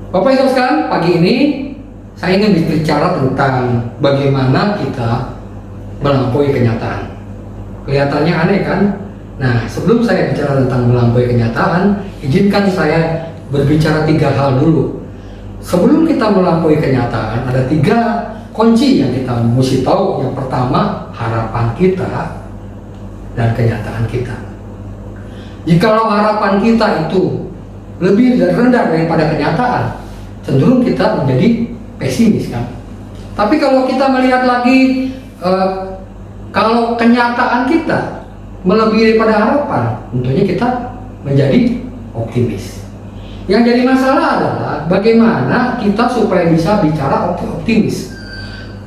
Bapak Ibu sekalian, pagi ini saya ingin bicara tentang bagaimana kita melampaui kenyataan. Kelihatannya aneh kan? Nah, sebelum saya bicara tentang melampaui kenyataan, izinkan saya berbicara 3 hal dulu. Sebelum kita melampaui kenyataan, ada 3 kunci yang kita mesti tahu. Yang pertama, harapan kita dan kenyataan kita. Jikalau harapan kita itu lebih rendah daripada kenyataan, cenderung kita menjadi pesimis kan. Tapi kalau kita melihat lagi, kalau kenyataan kita melebihi daripada harapan, tentunya kita menjadi optimis. Yang jadi masalah adalah bagaimana kita supaya bisa bicara optimis.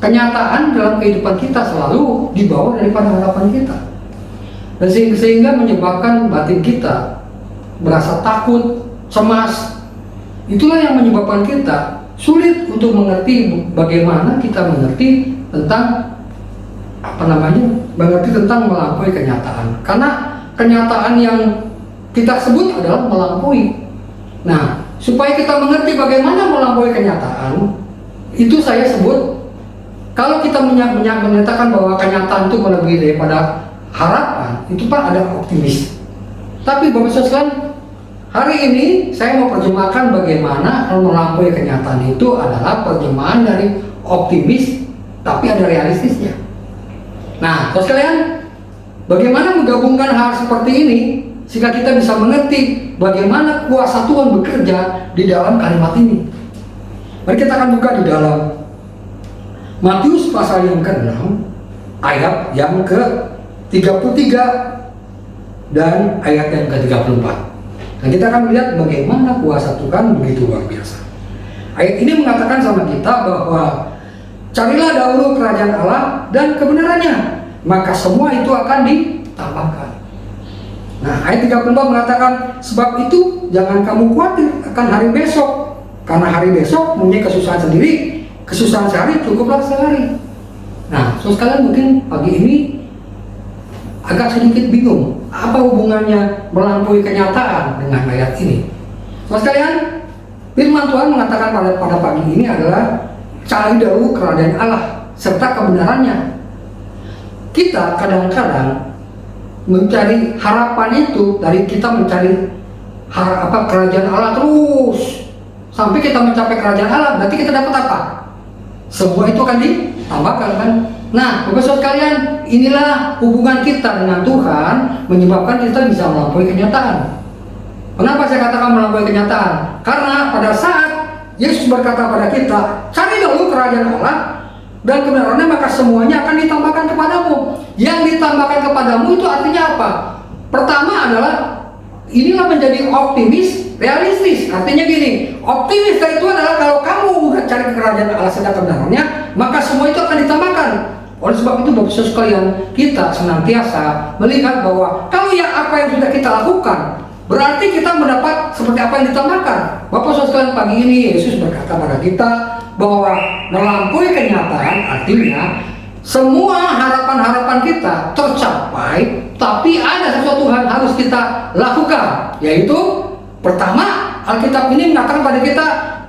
Kenyataan dalam kehidupan kita selalu di bawah daripada harapan kita, dan sehingga menyebabkan batin kita merasa takut, cemas. Itulah yang menyebabkan kita sulit untuk mengerti bagaimana kita mengerti tentang mengerti tentang melampaui kenyataan. Karena kenyataan yang kita sebut adalah melampaui. Nah, supaya kita mengerti bagaimana melampaui kenyataan, itu saya sebut, kalau kita menyatakan bahwa kenyataan itu melebihi daripada harapan, itu Pak ada optimis. Tapi Bapak sekalian, hari ini saya mau terjemahkan bagaimana melampaui kenyataan itu adalah terjemahan dari optimis, tapi ada realistisnya. Nah, sekalian, bagaimana menggabungkan hal seperti ini sehingga kita bisa mengerti bagaimana kuasa Tuhan bekerja di dalam kalimat ini. Mari kita akan buka di dalam Matius pasal yang ke-6 ayat yang ke-33 dan ayat yang ke-34. Nah, kita akan melihat bagaimana kuasa Tuhan begitu luar biasa. Ayat ini mengatakan sama kita bahwa carilah dahulu kerajaan Allah dan kebenarannya, maka semua itu akan ditambahkan. Nah, ayat 34 mengatakan, sebab itu jangan kamu khawatir akan hari besok, karena hari besok mempunyai kesusahan sendiri, kesusahan sehari cukuplah sehari. Nah, sekalian mungkin pagi ini agak sedikit bingung, apa hubungannya melampaui kenyataan dengan ayat ini. Sekalian, firman Tuhan mengatakan pada pagi ini adalah cari dahulu kerajaan Allah serta kebenarannya. Kita kadang-kadang mencari harapan itu dari kita mencari kerajaan Allah terus sampai kita mencapai kerajaan Allah, berarti kita dapat apa? Semua itu akan ditambahkan kan? Nah, Bapak Saudara sekalian, inilah hubungan kita dengan Tuhan menyebabkan kita bisa melampaui kenyataan. Kenapa saya katakan melampaui kenyataan? Karena pada saat Yesus berkata pada kita, cari dahulu kerajaan Allah dan kebenarannya, maka semuanya akan ditambahkan kepadamu. Yang ditambahkan kepadamu itu artinya apa? Pertama adalah inilah menjadi optimis, realistis. Artinya gini, optimis itu adalah kalau kamu udah cari kerajaan Allah dan kebenarannya, maka semua itu akan ditambahkan. Oleh sebab itu Bapak Saudara sekalian, kita senantiasa melihat bahwa kalau yang apa yang sudah kita lakukan, berarti kita mendapat seperti apa yang ditambahkan. Bapak Saudara sekalian, pagi ini Yesus berkata pada kita bahwa melampaui kenyataan artinya semua harapan-harapan kita tercapai, tapi ada sesuatu hal harus kita lakukan, yaitu pertama, Alkitab ini mengatakan pada kita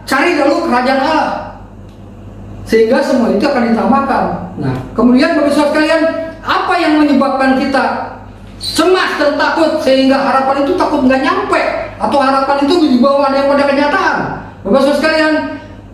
cari dahulu kerajaan Allah, sehingga semua itu akan ditambahkan. Nah, kemudian Bapak Saudara sekalian, apa yang menyebabkan kita cemas dan takut sehingga harapan itu takut nggak nyampe, atau harapan itu di bawah daripada kenyataan? Bapak Saudara sekalian,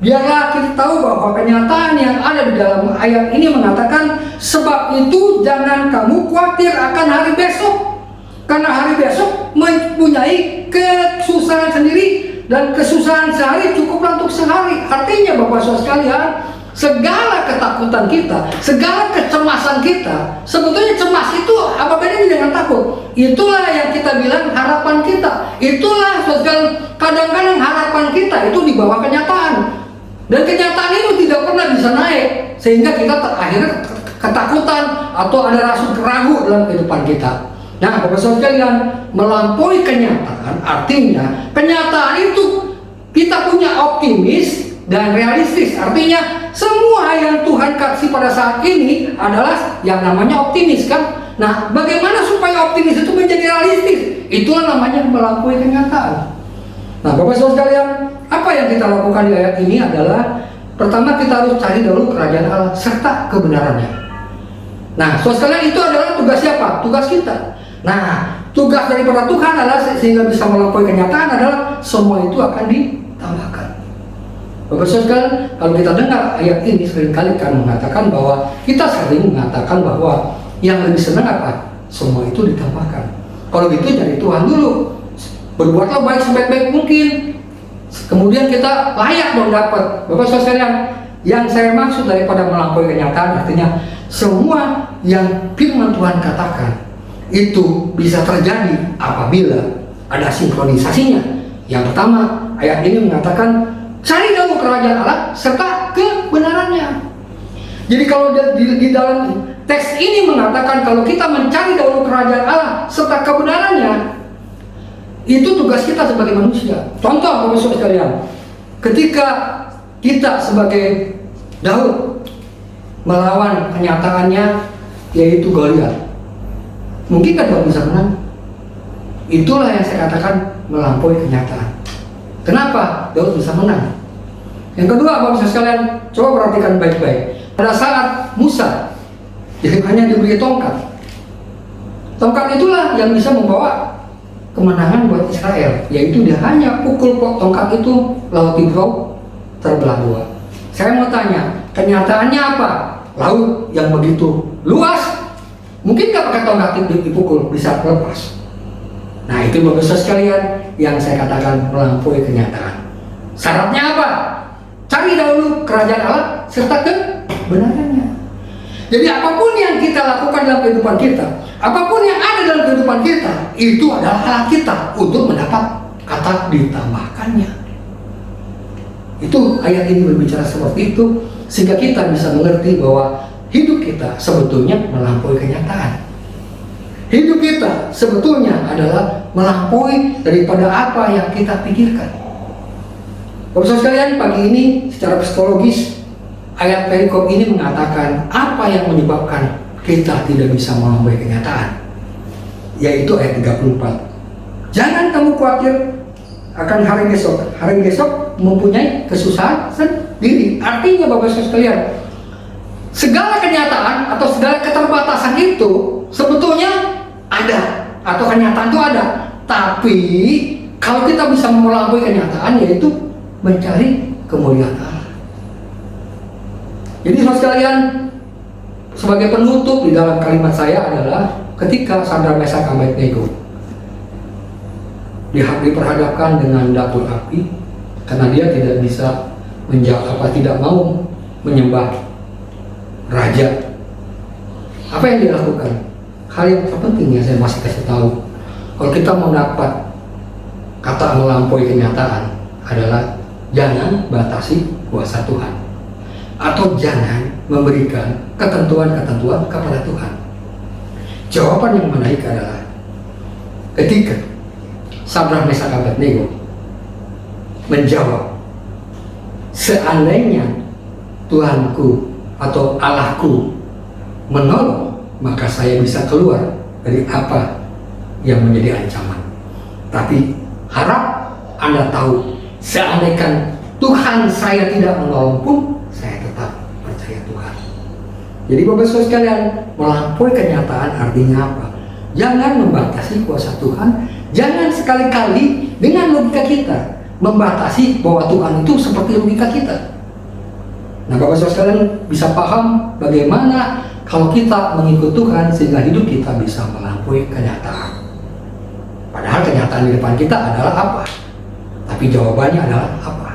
biarlah kita tahu bahwa kenyataan yang ada di dalam ayat ini mengatakan, sebab itu jangan kamu khawatir akan hari besok, karena hari besok mempunyai kesusahan sendiri dan kesusahan sehari cukuplah untuk sehari. Artinya Bapak Saudara sekalian, segala ketakutan kita, segala kecemasan kita, sebetulnya cemas itu apa bedanya dengan takut? Itulah yang kita bilang harapan kita. Itulah kadang-kadang harapan kita itu di bawah kenyataan. Dan kenyataan itu tidak pernah bisa naik, sehingga kita akhirnya ketakutan atau ada rasa ragu dalam kehidupan kita. Nah, Bapak Saudara sekalian, melampaui kenyataan artinya kenyataan itu kita punya optimis dan realistis. Artinya semua yang Tuhan kasih pada saat ini adalah yang namanya optimis kan. Nah, bagaimana supaya optimis itu menjadi realistis? Itulah namanya melampaui kenyataan. Nah, Bapak Saudara sekalian, apa yang kita lakukan di ayat ini adalah pertama kita harus cari dulu kerajaan Allah serta kebenarannya. Nah, saudara sekalian, itu adalah tugas siapa? Tugas kita. Nah, tugas daripada Tuhan adalah sehingga bisa melampaui kenyataan adalah semua itu akan ditambahkan. Bapak sekalian, kalau kita dengar ayat ini seringkali kan mengatakan bahwa kita sering mengatakan bahwa yang lebih senang apa? Semua itu ditambahkan. Kalau gitu dari Tuhan dulu, berbuatlah baik sebaik-baik mungkin. Kemudian kita layak mendapat. Bapak sekalian, yang saya maksud daripada melampaui kenyataan artinya semua yang firman Tuhan katakan itu bisa terjadi apabila ada sinkronisasinya. Yang pertama, ayat ini mengatakan cari dulu kerajaan Allah serta kebenarannya. Jadi kalau di dalam teks ini mengatakan kalau kita mencari dahulu kerajaan Allah serta kebenarannya, itu tugas kita sebagai manusia. Contoh Bapak Saudara sekalian, ketika kita sebagai Daud melawan kenyataannya yaitu Goliat, mungkin kan Daud bisa menang? Itulah yang saya katakan melampaui kenyataan. Kenapa Daud bisa menang? Yang kedua Bapak Saudara sekalian, coba perhatikan baik-baik. Pada saat Musa hanya diberi tongkat, tongkat itulah yang bisa membawa kemenangan buat Israel, yaitu dia hanya pukul tongkat itu, laut Tibrok terbelah dua. Saya mau tanya, kenyataannya apa? Laut yang begitu luas, mungkin nggak pakai tongkat dipukul bisa lepas. Nah, itu Bapak Saudara sekalian yang saya katakan melampaui kenyataan. Syaratnya apa? Cari dahulu kerajaan Allah serta kebenarannya. Jadi apapun yang kita lakukan dalam kehidupan kita, apapun yang ada dalam kehidupan kita, itu adalah hak kita untuk mendapat kata ditambahkannya. Itu ayat ini berbicara seperti itu, sehingga kita bisa mengerti bahwa hidup kita sebetulnya melampaui kenyataan. Hidup kita sebetulnya adalah melampaui daripada apa yang kita pikirkan. Bapak sekalian, pagi ini secara psikologis ayat perikop ini mengatakan apa yang menyebabkan kita tidak bisa melampaui kenyataan, yaitu ayat 34. Jangan kamu khawatir akan hari besok. Hari besok mempunyai kesusahan sendiri. Artinya Bapak sekalian, segala kenyataan atau segala keterbatasan itu sebetulnya ada, atau kenyataan itu ada. Tapi kalau kita bisa melampaui kenyataan, yaitu mencari kemuliaan Allah. Jadi saudara sekalian, sebagai penutup di dalam kalimat saya adalah ketika Sadrak Mesak Abednego diperhadapkan dengan dapur api karena dia tidak bisa tidak mau menyembah raja. Apa yang dia lakukan? Hal yang terpenting yang saya masih kasih tahu, kalau kita mau dapat kata melampaui kenyataan adalah jangan batasi kuasa Tuhan, atau jangan memberikan ketentuan-ketentuan kepada Tuhan. Jawaban yang menarik adalah ketika Sadrak Mesak Abednego menjawab, seandainya Tuhanku atau Allahku menolong, maka saya bisa keluar dari apa yang menjadi ancaman. Tapi harap Anda tahu, seandainya Tuhan saya tidak menolong pun, saya tetap percaya Tuhan. Jadi Bapak Saudara sekalian, melampaui kenyataan artinya apa? Jangan membatasi kuasa Tuhan. Jangan sekali-kali dengan logika kita membatasi bahwa Tuhan itu seperti logika kita. Nah, Bapak Saudara sekalian bisa paham bagaimana kalau kita mengikut Tuhan sehingga hidup kita bisa melampaui kenyataan. Padahal kenyataan di depan kita adalah apa? Tapi jawabannya adalah apa?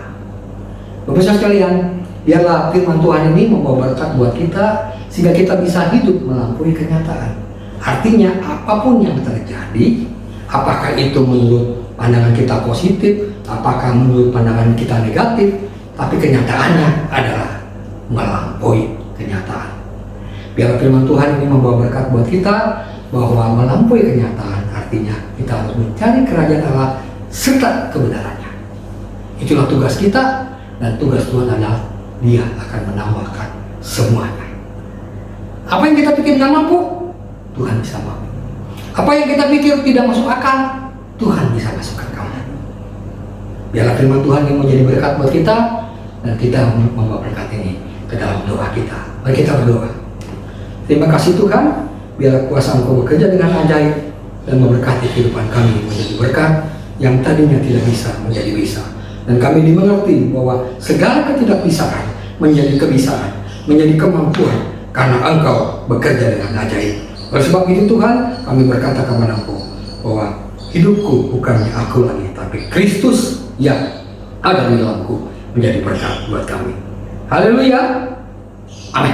Bapak Saudara sekalian, biarlah firman Tuhan ini membawa berkat buat kita sehingga kita bisa hidup melampaui kenyataan. Artinya apapun yang terjadi, apakah itu menurut pandangan kita positif, apakah menurut pandangan kita negatif, tapi kenyataannya adalah melampaui kenyataan. Biarlah firman Tuhan ini membawa berkat buat kita bahwa melampaui kenyataan artinya kita harus mencari kerajaan Allah serta kebenarannya. Itulah tugas kita, dan tugas Tuhan adalah Dia akan menambahkan semuanya. Apa yang kita pikir tidak mampu, Tuhan bisa mampu. Apa yang kita pikir tidak masuk akal, Tuhan bisa masukkan kamu. Biarlah firman Tuhan yang menjadi berkat buat kita, dan kita membawa berkat ini ke dalam doa kita. Mari kita berdoa. Terima kasih Tuhan, biarlah kuasa Engkau bekerja dengan ajaib dan memberkati kehidupan kami menjadi berkat yang tadinya tidak bisa menjadi bisa. Dan kami dimengerti bahwa segala ketidakbisaan menjadi kebisaan, menjadi kemampuan karena Engkau bekerja dengan ajaib. Oleh sebab itu Tuhan, kami berkata kepada Engkau bahwa hidupku bukannya aku lagi, tapi Kristus yang ada di dalamku menjadi berkat buat kami. Haleluya. Amin.